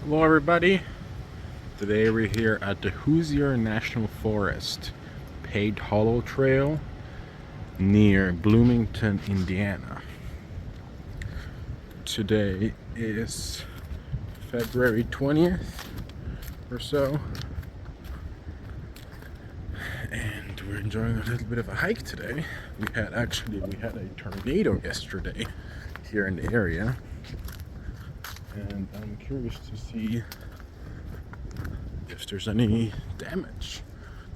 Hello everybody, today we're here at the Hoosier National Forest, Pate Hollow Trail near Bloomington, Indiana. Today is February 20th or so, and we're enjoying a little bit of a hike today. We had a tornado yesterday here in the area, and I'm curious to see if there's any damage.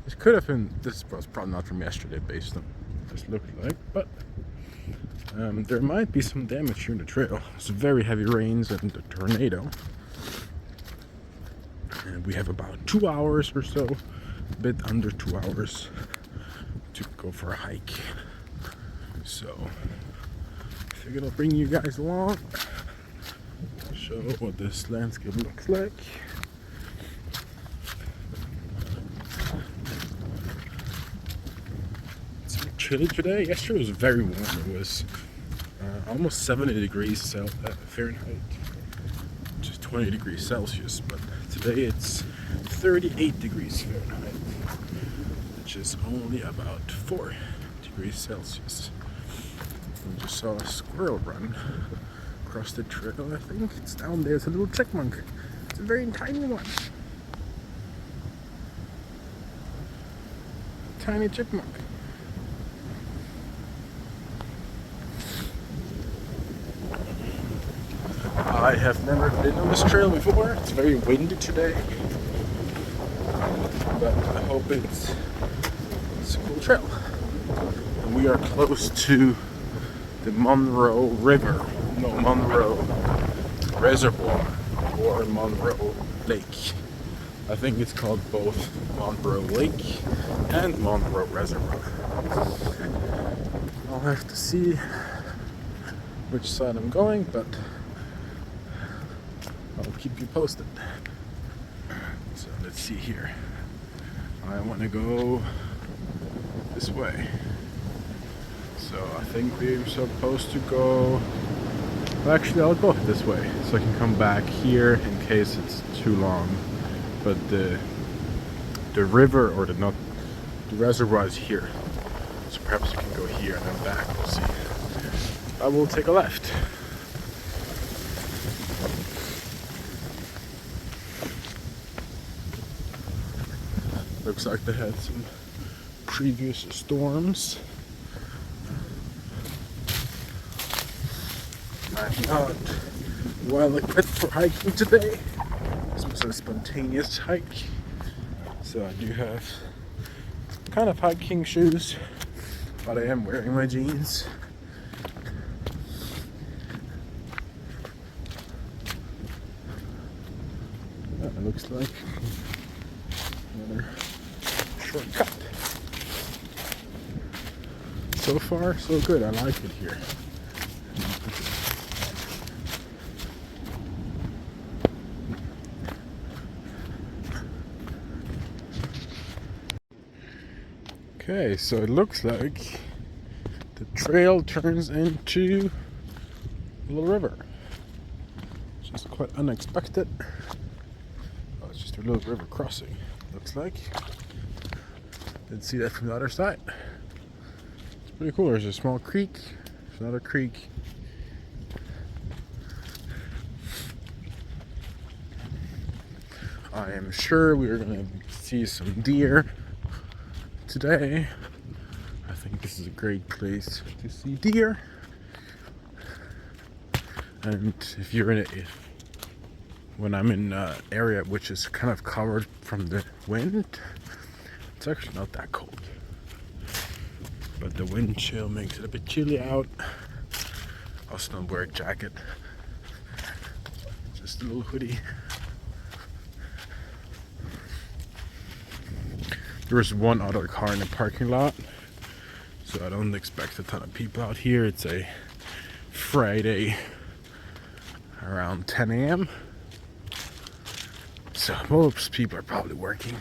This was probably not from yesterday based on what this looked like, but there might be some damage here in the trail. It's very heavy rains and the tornado. And we have about 2 hours or so, a bit under 2 hours to go for a hike. So I figured I'll bring you guys along, show what this landscape looks like. Chilly today. Yesterday was very warm. It was almost 70 degrees Fahrenheit, which is 20 degrees Celsius. But today it's 38 degrees Fahrenheit, which is only about 4 degrees Celsius. We just saw a squirrel run across the trail. I think it's down there. It's a little chipmunk. It's a very tiny one. Tiny chipmunk. I have never been on this trail before. It's very windy today, but I hope it's a cool trail. And we are close to the Monroe Reservoir, or Monroe Lake. I think it's called both Monroe Lake and Monroe Reservoir. I'll have to see which side I'm going, but I'll keep you posted. So let's see here. I want to go this way. So I think we're supposed to go... Well, actually, I'll go this way so I can come back here in case it's too long. But the river, or the reservoir is here. So perhaps we can go here and then back. We'll see. I will take a left. Looks like they had some previous storms. I'm not well equipped for hiking today. This was a spontaneous hike. So I do have kind of hiking shoes, but I am wearing my jeans. It looks like another shortcut. So far, so good. I like it here. Okay, so it looks like the trail turns into a little river. Which is quite unexpected. Oh, it's just a little river crossing, looks like. Didn't see that from the other side. It's pretty cool. There's a small creek. There's another creek. I am sure we are going to see some deer today. I think this is a great place to see deer. And if you're in it, when I'm in an area which is kind of covered from the wind, it's actually not that cold. But the wind chill makes it a bit chilly out. I'll still wear a jacket. Just a little hoodie. There was one other car in the parking lot, so I don't expect a ton of people out here. It's a Friday around 10 a.m. So most people are probably working.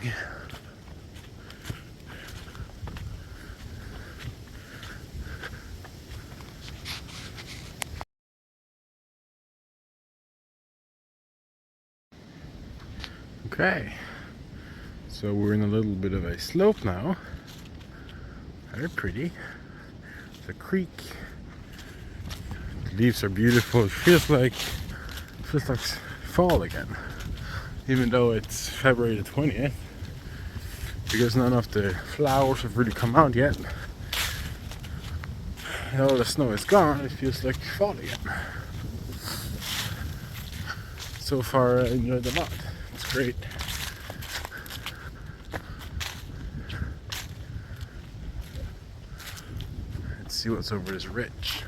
Okay, so we're in a little bit of a slope now. Very pretty. It's a creek. The leaves are beautiful. It feels like fall again, even though it's February the 20th, because none of the flowers have really come out yet. And all the snow is gone. It feels like fall again. So far, I enjoyed it a lot. It's great. Let's see what's over this ridge.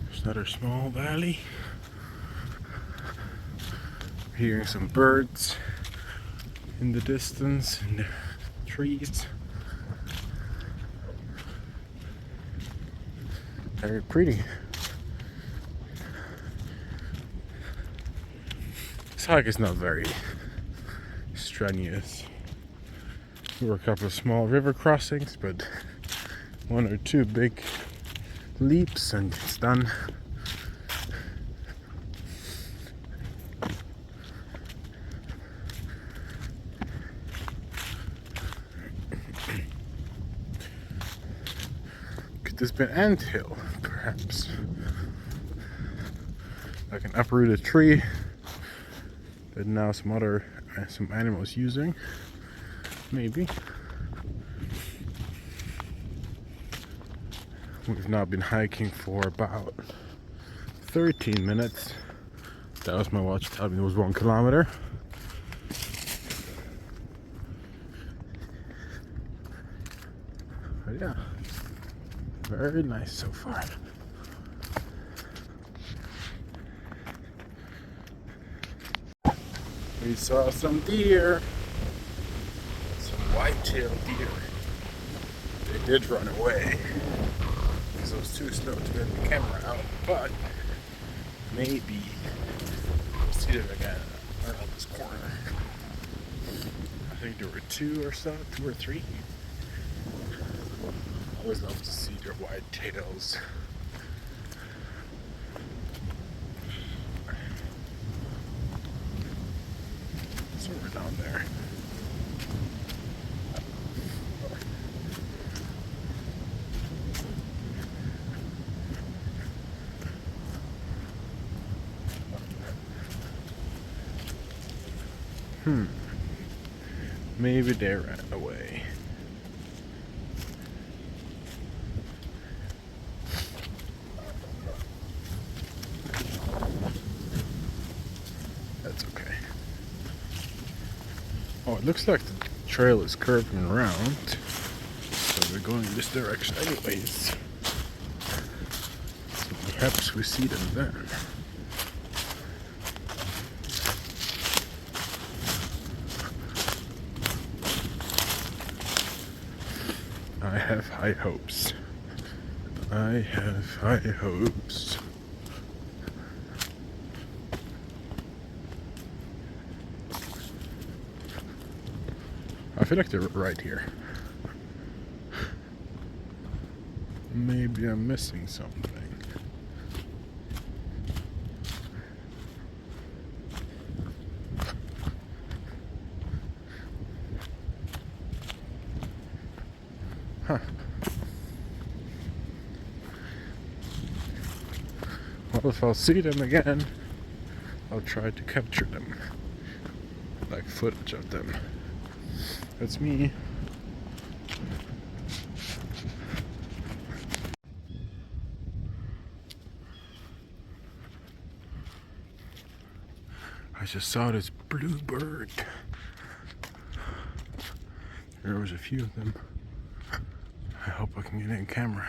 There's another small valley. Hearing some birds in the distance, in the trees. Very pretty. This hike is not very strenuous. There were a couple of small river crossings, but one or two big leaps and it's done. Could this be an anthill, perhaps? Like an uprooted tree that now some animals using. Maybe. We've now been hiking for about 13 minutes. That was my watch telling me it was 1 kilometer. But yeah, very nice so far. We saw some deer, some white-tailed deer. They did run away because it was too slow to get the camera out, but maybe we'll see them again around this corner. I think there were 2 or 3. I always love to see their white tails. Somewhere down there. Maybe they ran away. That's okay. Oh, it looks like the trail is curving around, so we're going in this direction anyways. So perhaps we see them then. I have high hopes. I have high hopes. I feel like they're right here. Maybe I'm missing something. Huh. Well, if I'll see them again, I'll try to capture them. Like footage of them. That's me. I just saw this blue bird. There was a few of them. I hope I can get it in camera.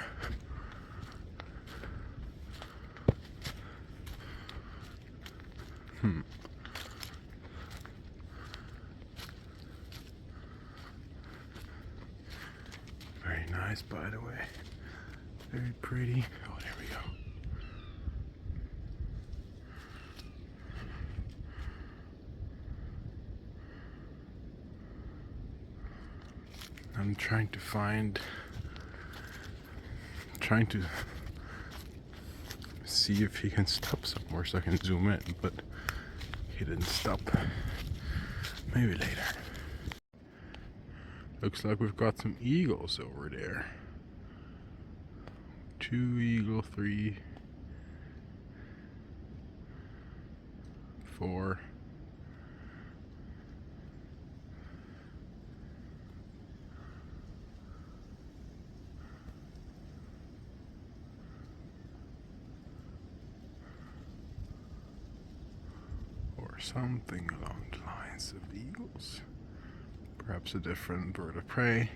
Very nice, by the way. Very pretty. Oh, there we go. I'm trying to see if he can stop somewhere so I can zoom in, but he didn't stop. Maybe later. Looks like we've got some eagles over there. 2 eagle, 3, 4. Or something along the lines of eagles. Perhaps a different bird of prey.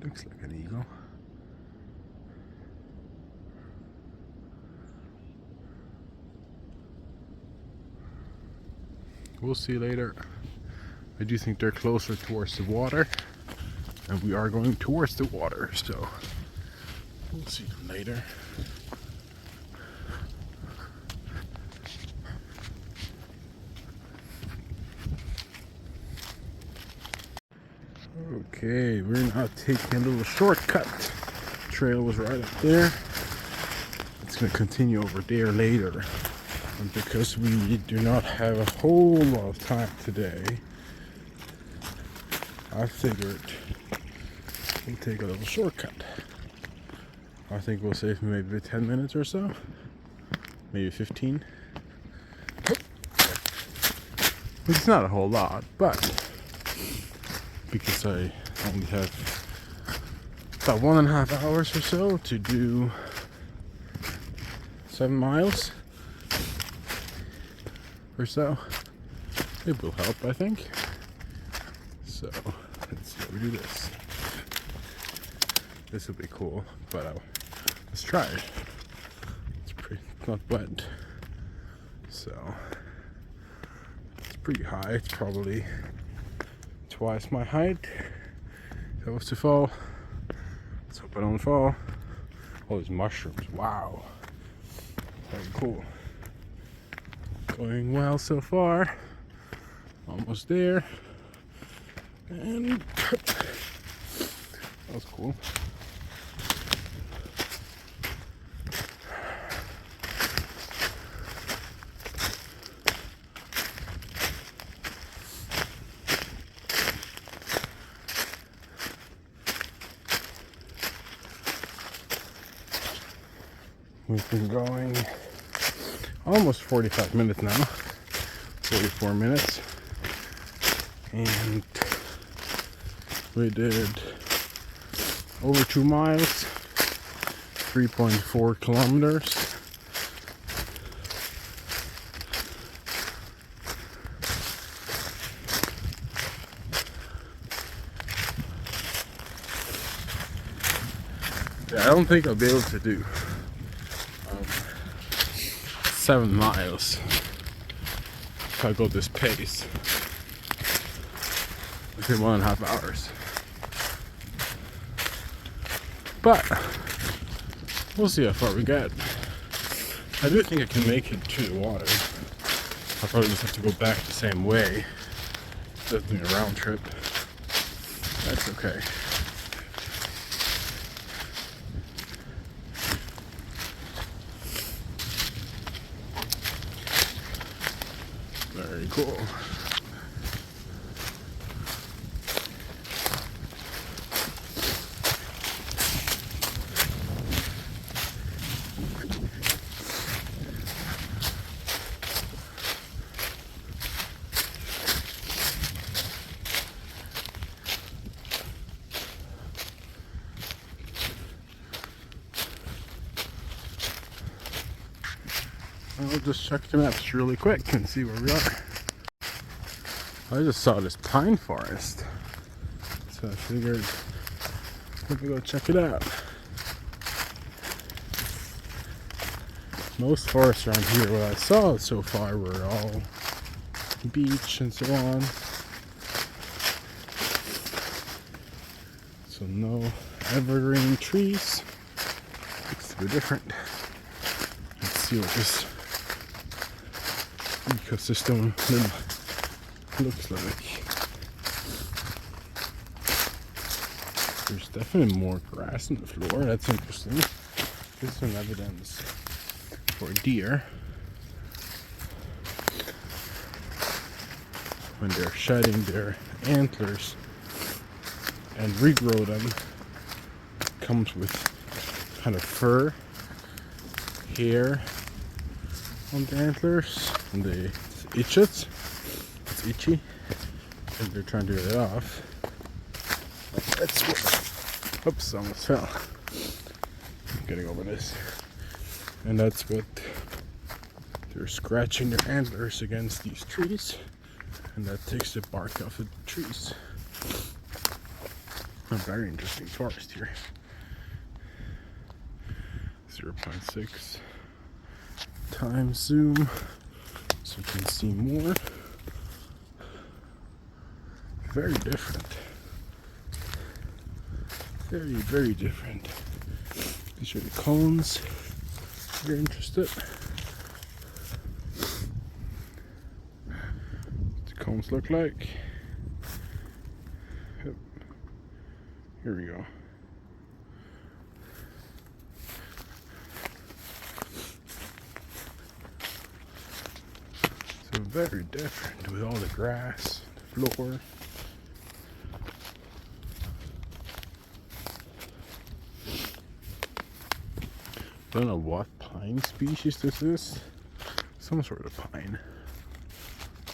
Looks like an eagle. We'll see later. I do think they're closer towards the water, and we are going towards the water, so we'll see them later. Okay, we're now taking a little shortcut. Trail was right up there. It's gonna continue over there later. And because we do not have a whole lot of time today, I figured we'll take a little shortcut. I think we'll save maybe 10 minutes or so. Maybe 15. It's not a whole lot, but because I only have about 1.5 hours or so to do 7 miles or so, it will help, I think. So let's see how we do this. This will be cool, but let's try it. It's not wet, so it's pretty high. It's probably twice my height. If I was to fall, let's hope I don't fall. All these mushrooms, wow, very cool. Going well so far. Almost there. And that was cool. We've been going almost 45 minutes now, 44 minutes, and we did over 2 miles, 3.4 kilometers. Yeah, I don't think I'll be able to do 7 miles if I go this pace within 1.5 hours. But we'll see how far we get. I do think I can make it to the water. I'll probably just have to go back the same way. Just doing a round trip. That's okay. Very cool. I'll just check the maps really quick and see where we are. I just saw this pine forest, so I figured let me go check it out. Most forests around here, what I saw so far, were all beech and so on. So no evergreen trees. Looks to be different. Let's see what this ecosystem looks like. There's definitely more grass on the floor. That's interesting. This is an evidence for deer. When they're shedding their antlers and regrow them, comes with kind of fur, hair on the antlers, and it's itchy, and they're trying to get it off. That's what, oops, I almost fell. I'm getting over this. And that's what they're scratching their antlers against these trees, and that takes the bark off of the trees. A very interesting forest here. 0.6 times zoom so you can see more. Very different. Very, very different. These are the cones. If you're interested. What the cones look like. Yep. Here we go. So very different with all the grass, the floor. I don't know what pine species this is. Some sort of pine.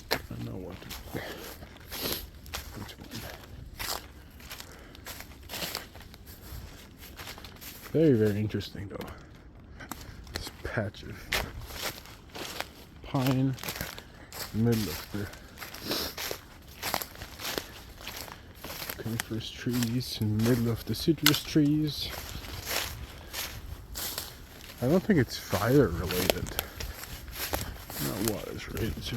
I don't know what. Which one? Very, very interesting though. This patch of pine, middle of the coniferous trees, in the middle of the citrus trees. I don't think it's fire related. Not what it's related to.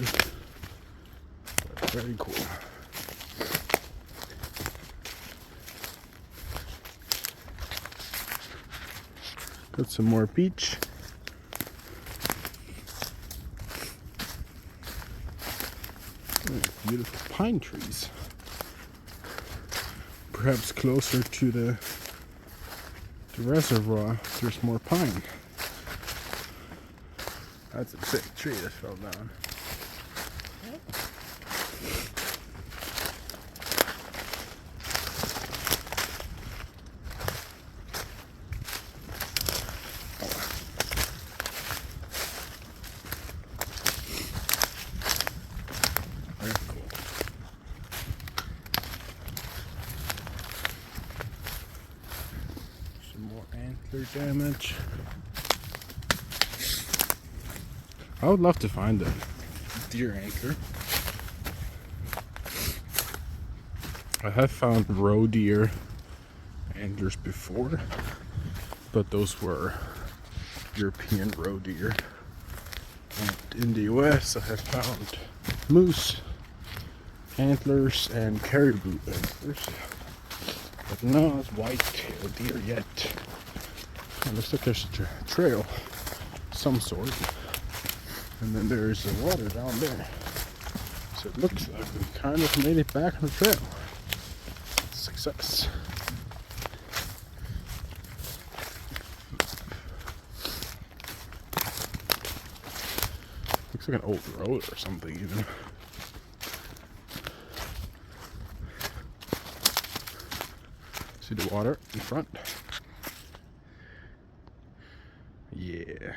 But very cool. Got some more beech. Beautiful pine trees. Perhaps closer to the reservoir, there's more pine. That's a big tree that fell down. Very cool. Some more antler damage. I would love to find a deer antler. I have found roe deer antlers before, but those were European roe deer. And in the US, I have found moose antlers and caribou antlers, but not white-tailed deer yet. It looks like there's a trail of some sort. And then there's the water down there. So it looks like we kind of made it back on the trail. Success. Looks like an old road or something even. See the water in front? Yeah.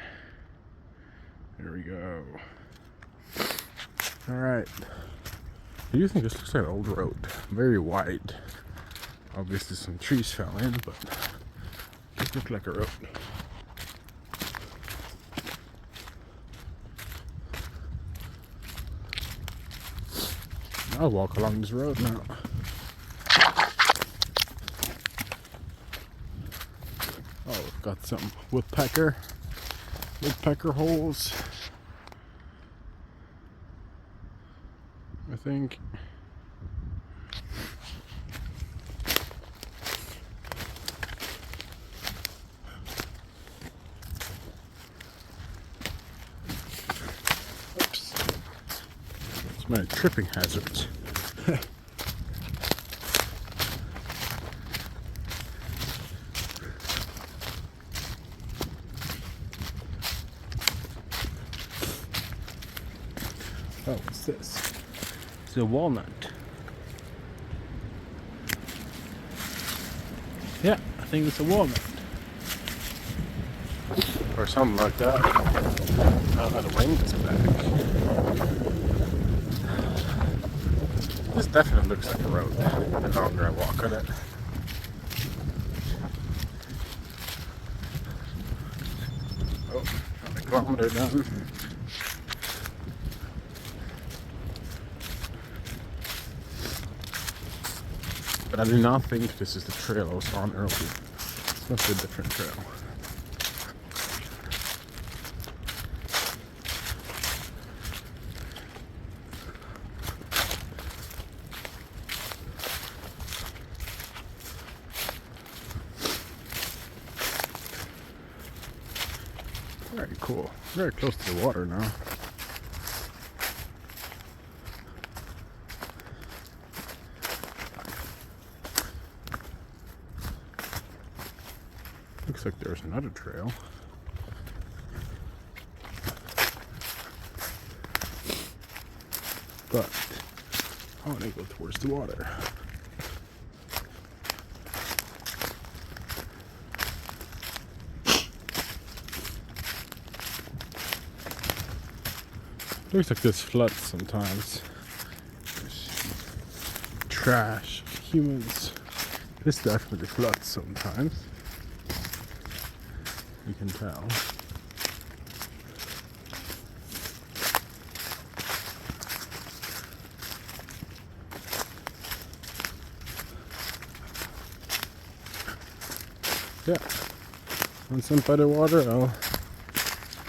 There we go. Alright. I do think this looks like an old road. Very wide. Obviously some trees fell in, but it looks like a road. I'll walk along this road now. Oh, we've got some woodpecker holes, I think. Oops. It's my tripping hazards. Oh, what's this? It's a walnut. Yeah, I think it's a walnut. Or something like that. Now that the wind is back. This definitely looks like a road the longer I walk on it. Oh, a kilometer down. But I do not think this is the trail I was on earlier. It's must be a different trail. Very cool. Very close to the water now. Looks like there's another trail. But I want to go towards the water. Looks like this floods sometimes. There's trash, humans. This definitely floods sometimes. You can tell. Yeah. Once I'm by the water, I'll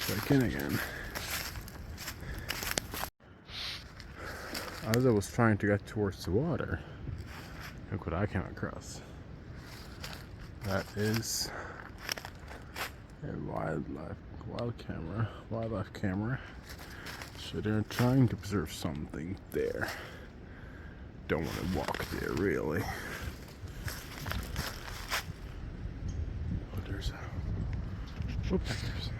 check in again. As I was trying to get towards the water, look what I came across. That is a wildlife camera. So they're trying to observe something there. Don't want to walk there really. Oh, there's woodpeckers.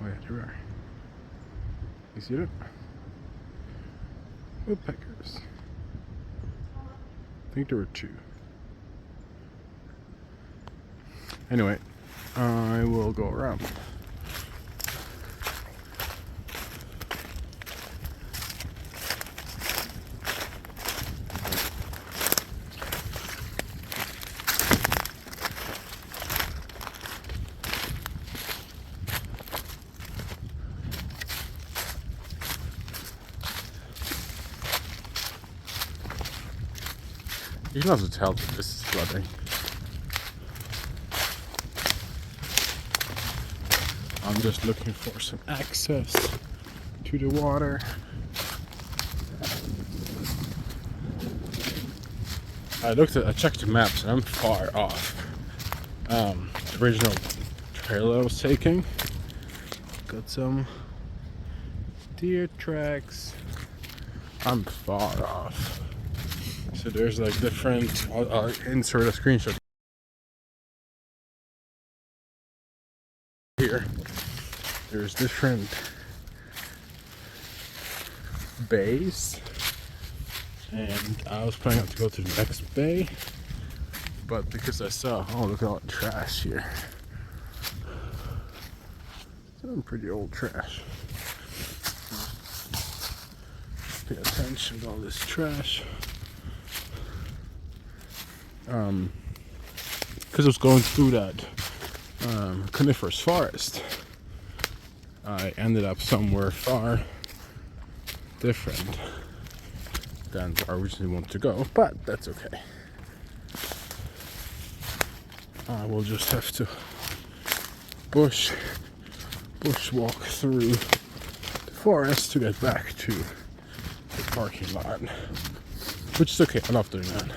Oh yeah, there are. You see it? Woodpeckers. I think there were 2. Anyway, I will go around. You can also tell that this is flooding. I'm just looking for some access to the water. I checked the maps and I'm far off the original trail I was taking. Got some deer tracks. I'm far off. So there's like different, I'll insert a screenshot here. There's different bays, and I was planning to go to the next bay, but because I saw, oh look at all the trash here. Some pretty old trash. Pay attention to all this trash. Because I was going through that coniferous forest, I ended up somewhere far different than where I originally wanted to go, but that's okay. I will just have to bushwalk through the forest to get back to the parking lot, which is okay. I love doing that.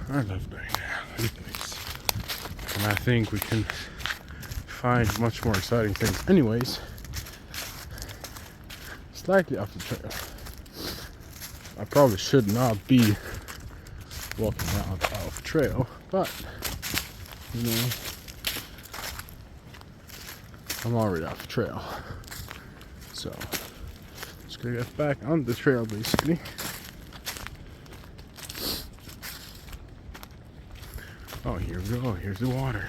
I love doing that. And I think we can find much more exciting things. Anyways, slightly off the trail. I probably should not be walking out off trail, but you know, I'm already off the trail. So, just gonna get back on the trail basically. Oh, here we go. Here's the water.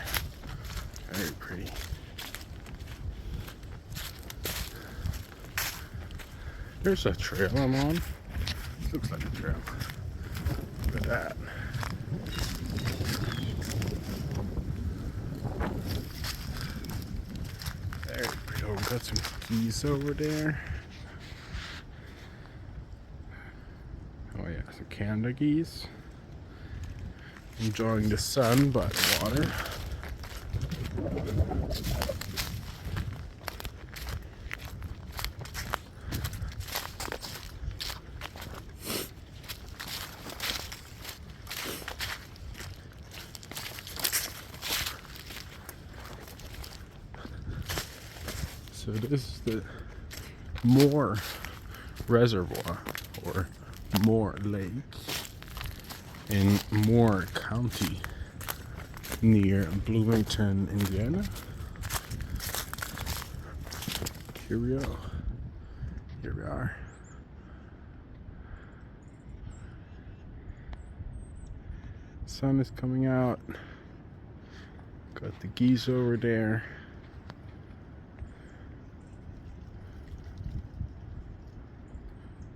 Very pretty. There's a trail I'm on. Looks like a trail. Look at that. Very pretty. Oh, we got some geese over there. Oh yeah, some Canada geese. Enjoying the sun by the water. So this is the Moore Reservoir, or Moore Lake, in Moore County, near Bloomington, Indiana. Here we go. Here we are. Sun is coming out. Got the geese over there.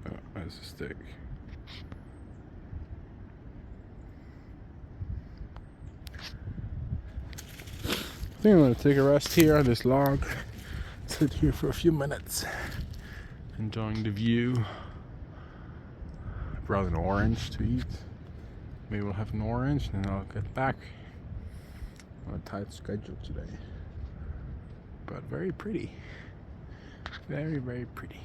Oh, that's a stick. I think I'm gonna take a rest here on this log. Sit here for a few minutes, enjoying the view. Brought an orange to eat. Maybe we'll have an orange, and then I'll get back. On a tight schedule today, but very pretty. Very, very pretty.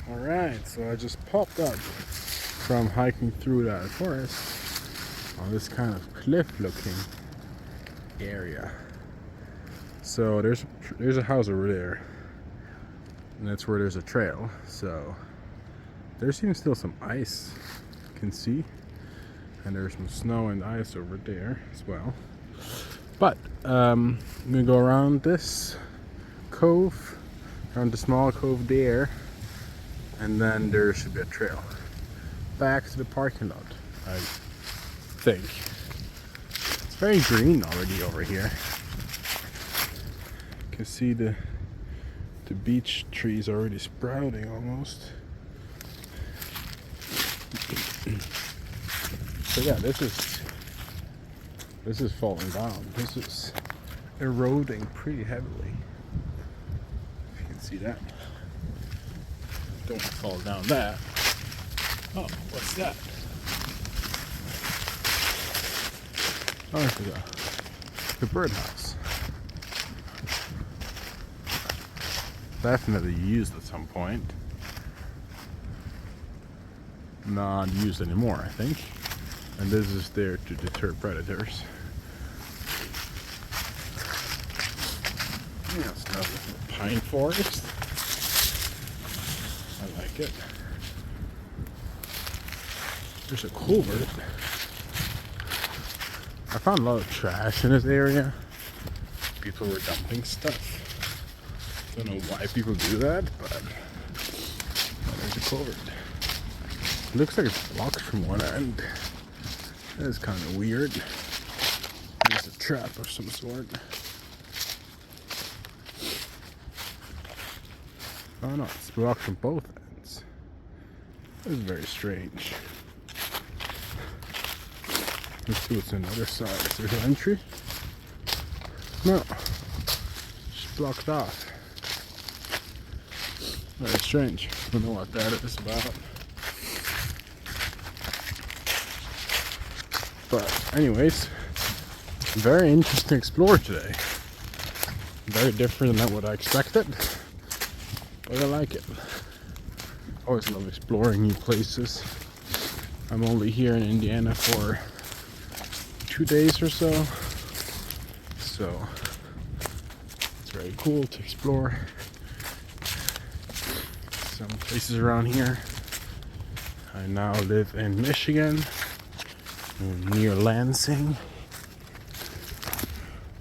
All right, so I just popped up from hiking through that forest on this kind of cliff-looking area. So there's a house over there, and that's where there's a trail. So there's even still some ice you can see, and there's some snow and ice over there as well. But I'm gonna go around this cove, around the small cove there, and then there should be a trail back to the parking lot, I think. It's very green already over here. You can see the beech trees already sprouting almost. So yeah, this is falling down. This is eroding pretty heavily. If you can see that. Don't want to fall down that. Oh, what's that? Oh, it's the birdhouse. Definitely used at some point. Not used anymore, I think. And this is there to deter predators. Yeah, it's another pine forest. I like it. There's a culvert. I found a lot of trash in this area. People were dumping stuff. Don't know why people do that, but there's a culvert. It looks like it's blocked from one end. That is kind of weird. There's a trap of some sort. Oh no, it's blocked from both ends. This is very strange. Let's see what's on the other side. Is there an entry? No. Just blocked off. Very strange. I don't know what that is about. But anyways, very interesting to explore today. Very different than what I expected, but I like it. Always love exploring new places. I'm only here in Indiana for 2 days or so, so it's very cool to explore some places around here. I now live in Michigan, near Lansing,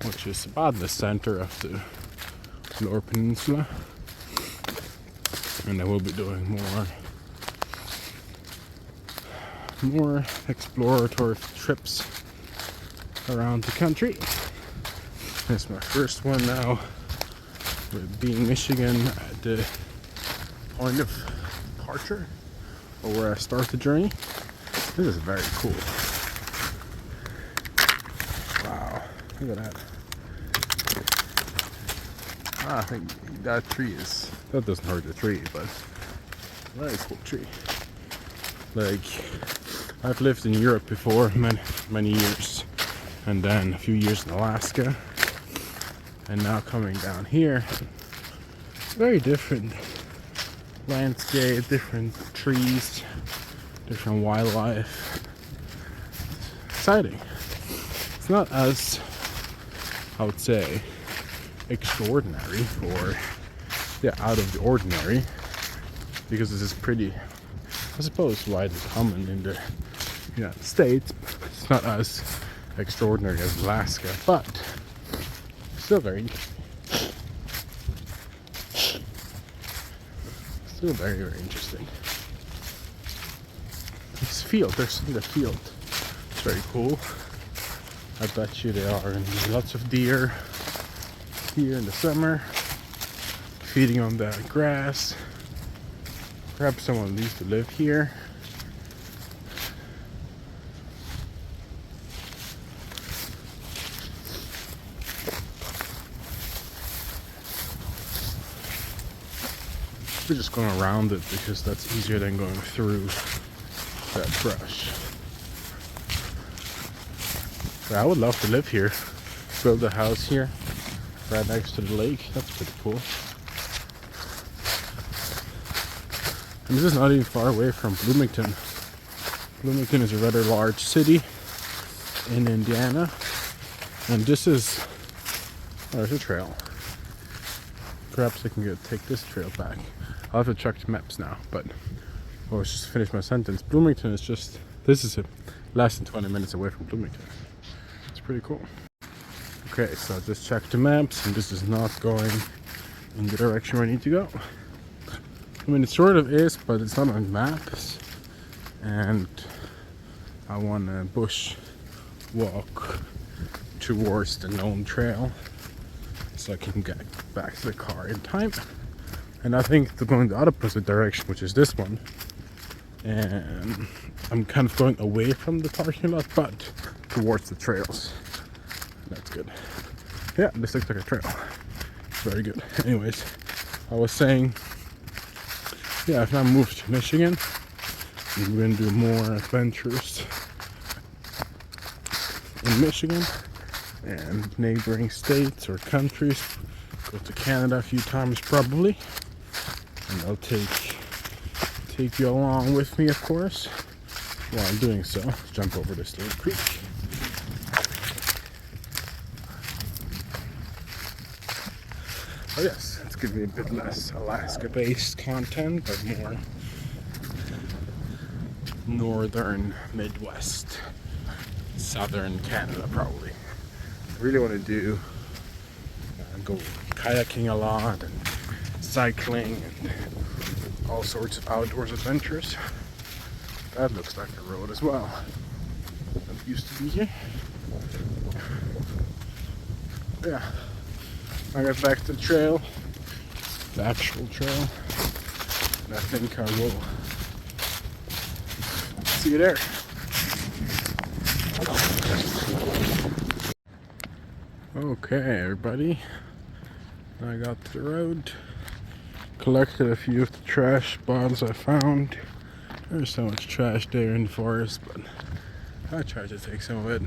which is about the center of the Lower Peninsula. And I will be doing more exploratory trips around the country. This is my first one now, with being Michigan at the point of departure, or where I start the journey. This is very cool. Wow, look at that. I think that doesn't hurt the tree, but very cool tree. Like, I've lived in Europe before, many years, and then a few years in Alaska, and now coming down here. Very different landscape, different trees, different wildlife. Exciting. It's not as, I would say, extraordinary or out of the ordinary, because this is pretty, I suppose, widely common in the United States. It's not as extraordinary as Alaska, but still very interesting. Still very, very interesting. This field, there's in the field. It's very cool. I bet you there are lots of deer here in the summer, feeding on the grass. Perhaps someone used to live here. We're just going around it because that's easier than going through that brush. But I would love to live here, build a house here right next to the lake. That's pretty cool. And this is not even far away from Bloomington. Bloomington is a rather large city in Indiana, and this is, oh, there's a trail. Perhaps I can take this trail back. I'll have to check the maps now, but I'll just finish my sentence. Bloomington is just, this is less than 20 minutes away from Bloomington. It's pretty cool. Okay, so I just checked the maps, and this is not going in the direction where I need to go. I mean, it sort of is, but it's not on maps. And I want to bush walk towards the known trail so I can get back to the car in time. And I think they're going the opposite direction, which is this one. And I'm kind of going away from the parking lot, but towards the trails. That's good. Yeah, this looks like a trail. Very good. Anyways, I was saying, yeah, I've now moved to Michigan. I'm going to do more adventures in Michigan and neighboring states or countries. Go to Canada a few times probably. And I'll take you along with me, of course. While I'm doing so, jump over this little creek. Oh yes, it's going to be a bit less Alaska-based content, but more northern, Midwest, southern Canada probably. I really want to do go kayaking a lot and cycling and all sorts of outdoors adventures. That looks like a road as well. That used to be here. Yeah. I got back to the trail, the actual trail, and I think I will see you there. Okay, everybody. I got to the road, collected a few of the trash bottles I found. There's so much trash there in the forest, but I tried to take some of it.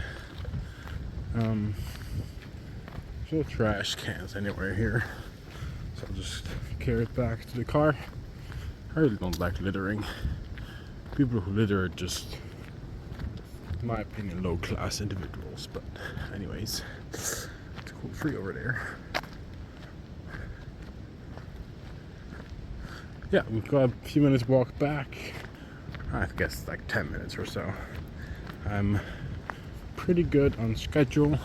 No trash cans anywhere here, so I'll just carry it back to the car. I really don't like littering. People who litter are just, in my opinion, low class individuals, but anyways, it's a cool tree over there. Yeah, we've got a few minutes walk back. I guess like 10 minutes or so. I'm pretty good on schedule.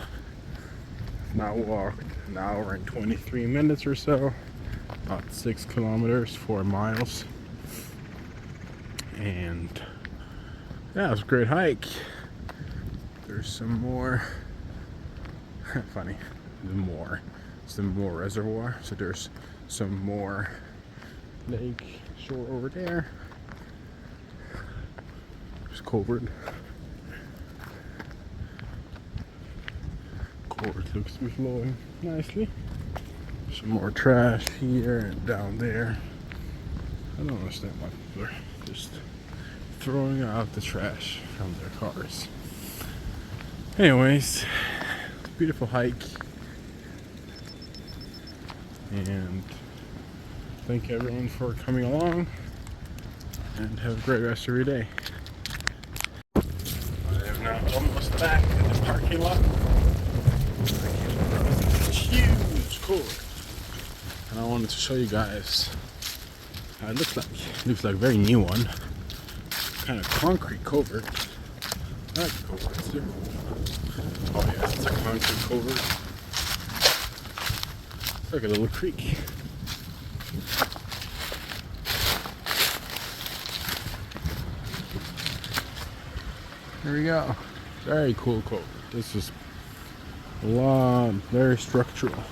now walked an hour and 23 minutes or so, about 6 kilometers, 4 miles. And yeah, it was a great hike. There's some more. Funny, it's the more reservoir, so there's some more lake shore over there. There's culvert looks to be flowing nicely. Some more trash here and down there. I don't understand why people are just throwing out the trash from their cars. Anyways, beautiful hike, and thank everyone for coming along, and have a great rest of your day. I am now almost back in the parking lot. Huge culvert, and I wanted to show you guys how it looks like. It looks like a very new one, kind of concrete culvert. I like the culverts there. Oh yeah, it's a concrete culvert. It's like a little creek. There we go. Very cool culvert. This is a lot, very structural.